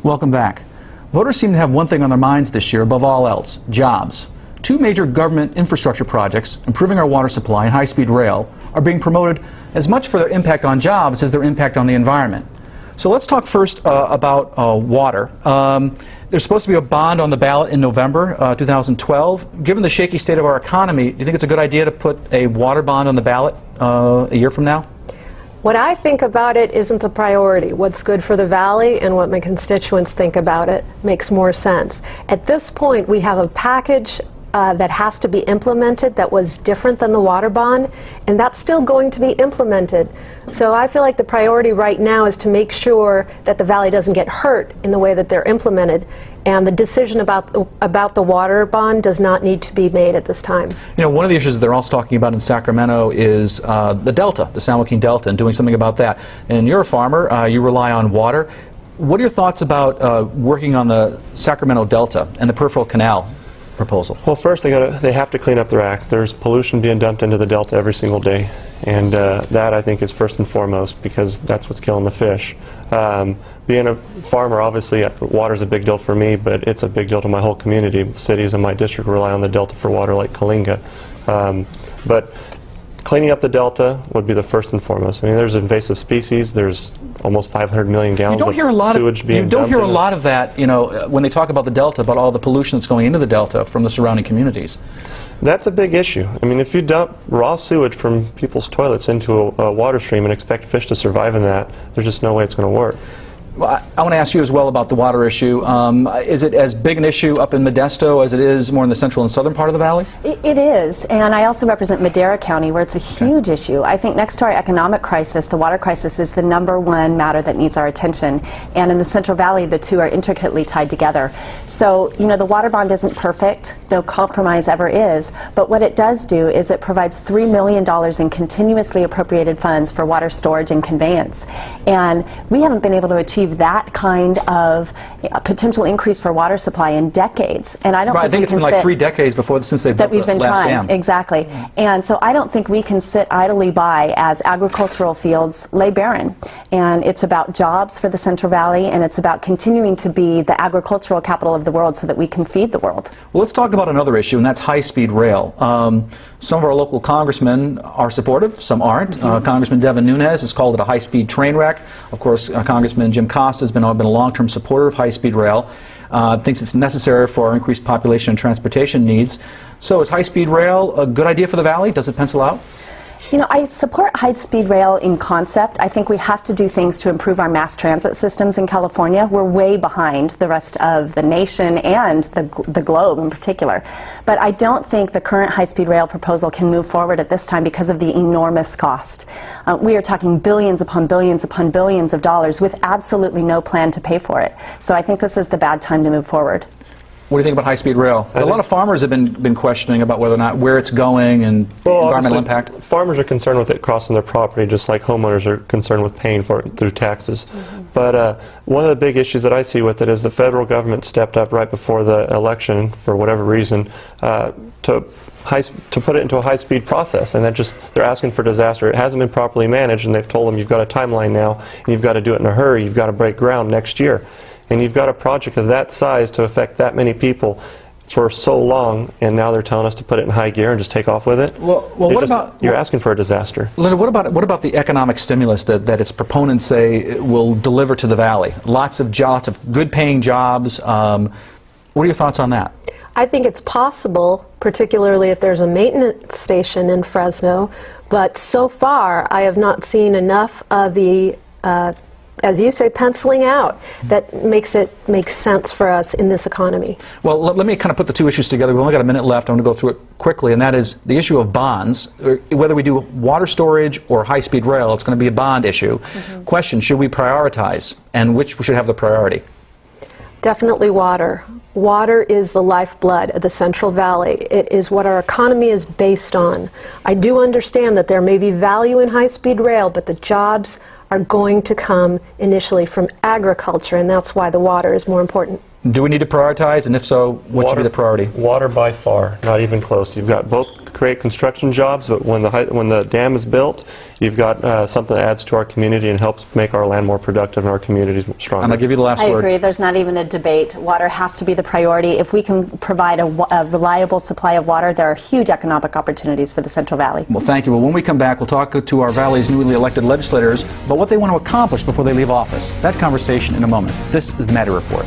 Welcome back. Voters seem to have one thing on their minds this year above all else: jobs. Two major government infrastructure projects, improving our water supply and high-speed rail, are being promoted as much for their impact on jobs as their impact on the environment. So let's talk first about water. There's supposed to be a bond on the ballot in November 2012. Given the shaky state of our economy, do you think it's a good idea to put a water bond on the ballot a year from now? What I think about it isn't the priority. What's good for the Valley and what my constituents think about it makes more sense. At this point, we have a package that has to be implemented that was different than the water bond, and that's still going to be implemented. So I feel like the priority right now is to make sure that the Valley doesn't get hurt in the way that they're implemented, and the decision about the water bond does not need to be made at this time. You know, one of the issues that they're also talking about in Sacramento is the Delta, the San Joaquin Delta, and doing something about that. And you're a farmer, you rely on water. What are your thoughts about working on the Sacramento Delta and the peripheral canal proposal? Well, first they have to clean up their act. There's pollution being dumped into the Delta every single day, and that I think is first and foremost, because that's what's killing the fish. Being a farmer, obviously water's a big deal for me, but it's a big deal to my whole community. The cities in my district rely on the Delta for water, like Kalinga. But cleaning up the Delta would be the first and foremost. I mean, there's invasive species. There's almost 500 million gallons of sewage being dumped. You don't hear a lot of that, you know, when they talk about the Delta, about all the pollution that's going into the Delta from the surrounding communities. That's a big issue. I mean, if you dump raw sewage from people's toilets into a water stream and expect fish to survive in that, there's just no way it's going to work. Well, I want to ask you as well about the water issue. Is it as big an issue up in Modesto as it is more in the central and southern part of the valley? It is, and I also represent Madera County, where it's a huge issue. I think next to our economic crisis, the water crisis is the #1 matter that needs our attention. And in the Central Valley, the two are intricately tied together. So, you know, the water bond isn't perfect, no compromise ever is, but what it does do is it provides $3 million in continuously appropriated funds for water storage and conveyance. And we haven't been able to achieve that kind of potential increase for water supply in decades, and I don't think it's been like 3 decades since they've built the last dam. Exactly, and so I don't think we can sit idly by as agricultural fields lay barren. And it's about jobs for the Central Valley, and it's about continuing to be the agricultural capital of the world so that we can feed the world. Well, let's talk about another issue, and that's high-speed rail. Some of our local congressmen are supportive, some aren't. Congressman Devin Nunes has called it a high-speed train wreck. Of course, Congressman Jim Costa has been a long-term supporter of high-speed rail, thinks it's necessary for our increased population and transportation needs. So is high-speed rail a good idea for the Valley? Does it pencil out? You know, I support high-speed rail in concept. I think we have to do things to improve our mass transit systems in California. We're way behind the rest of the nation and the globe in particular. But I don't think the current high-speed rail proposal can move forward at this time because of the enormous cost. We are talking billions upon billions upon billions of dollars with absolutely no plan to pay for it. So I think this is the bad time to move forward. What do you think about high-speed rail? A lot of farmers have been questioning about whether or not where it's going and environmental impact. Farmers are concerned with it crossing their property, just like homeowners are concerned with paying for it through taxes. But one of the big issues that I see with it is the federal government stepped up right before the election, for whatever reason, to put it into a high-speed process, and they're asking for disaster. It hasn't been properly managed, and they've told them you've got a timeline now, and you've got to do it in a hurry. You've got to break ground next year. And you've got a project of that size to affect that many people for so long, and now they're telling us to put it in high gear and just take off with it. You're asking for a disaster. Linda, what about the economic stimulus that its proponents say will deliver to the Valley? Lots of jobs, of good-paying jobs. What are your thoughts on that? I think it's possible, particularly if there's a maintenance station in Fresno, but so far I have not seen enough of the as you say, penciling out that makes sense for us in this economy. Well, let me kind of put the two issues together. We've only got a minute left. I'm going to go through it quickly, and that is the issue of bonds. Whether we do water storage or high-speed rail, it's going to be a bond issue. Question, should we prioritize, and which should have the priority? Definitely water. Water is the lifeblood of the Central Valley. It is what our economy is based on. I do understand that there may be value in high-speed rail, but the jobs are going to come initially from agriculture, and that's why the water is more important. Do we need to prioritize, and if so, what should be the priority? Water by far, not even close. You've got both create construction jobs, but when the dam is built, you've got something that adds to our community and helps make our land more productive and our communities stronger. And I'll give you the last I word. agree. There's not even a debate. Water has to be the priority. If we can provide a reliable supply of water, there are huge economic opportunities for the Central Valley. Well, thank you. Well, when we come back, we'll talk to our Valley's newly elected legislators about what they want to accomplish before they leave office. That conversation in a moment. This is the Maddy Report.